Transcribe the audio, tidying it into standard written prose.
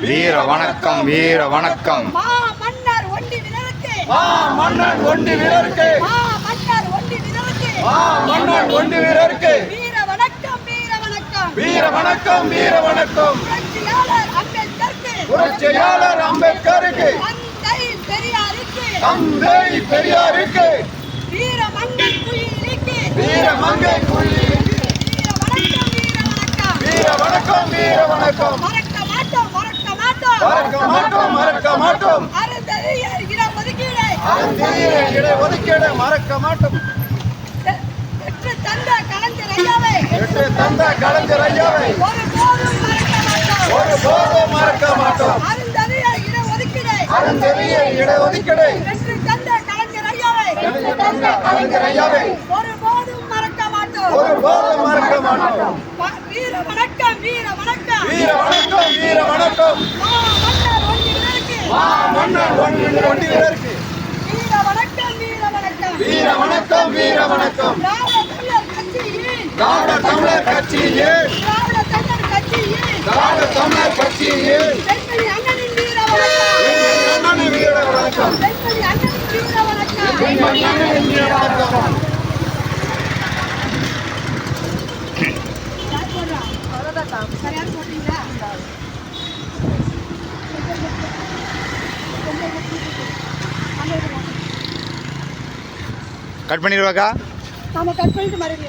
வீர வணக்கம் வீர வணக்கம். மன்னர் ஒண்டி வீரருக்கு மன்னர் ஒண்டி வீரருக்கு மன்னர் ஒண்டி வீரருக்கு மன்னர் ஒண்டி வீரருக்கு வீர வணக்கம் வீர வணக்கம் வீர வணக்கம் வீர வணக்கம். புரட்சியாளர் அம்பேத்கருக்கு புரட்சியாளர் அம்பேத்கருக்கு தந்தை பெரியாருக்கு தந்தை பெரியாருக்கு வீர மங்கை குயிலுக்கு வீர மங்கை குயிலுக்கு வீர வணக்கம் வீர வணக்கம் வீர வணக்கம். மறக்க மாட்டோம் மறக்க மாட்டோம் மறக்க மாட்டோம் மறக்க மாட்டோம். அருந்ததியர் இடஒதுக்கீடு இடஒதுக்கீடு ஒதுக்கீடு மறக்க மாட்டோம். பெற்று தந்த கலைஞர் ஐயாவை பெற்று தந்த கலைஞர் ஐயாவை ஒருபோதும் மறக்க மாட்டோம் ஒருபோதும் மறக்க மாட்டோம். அருந்ததியர் இடஒதுக்கீடு அருந்ததிய இடஒதுக்கீடு பெற்று தந்த கலைஞர் ஐயாவை பெற்று தந்த கலைஞர் ஐயாவை ஒருபோதும் மறக்க மாட்டோம் ஒருபோதும் மறக்க மாட்டோம். வீர வணக்கம் வீர வணக்கம் வீர வணக்கம் வீர வணக்கம். மன்னர் ஒண்டி வீரருக்கு மன்னர் ஒண்டி வீரருக்கு வீர வணக்கம் வீர வணக்கம் வீர வணக்கம் வீர வணக்கம். திராவிட தமிழர் கட்சியின் திராவிட தமிழர் கட்சியின் திராவிட தமிழர் கட்சியின் திராவிட தமிழர் கட்சியின் பெண்மணி அண்ணனின் வீர வணக்கம் அண்ணனின் வீர வணக்கம். பெண்மணி அண்ணனின் வீர வணக்கம் அண்ணனின் வீர வணக்கம். யார் போடுறா? சரியான போட்டீங்களா? கட் பண்ணிடுவாக்கா. நாம கட் பண்ணிட்டு மறுபடியும்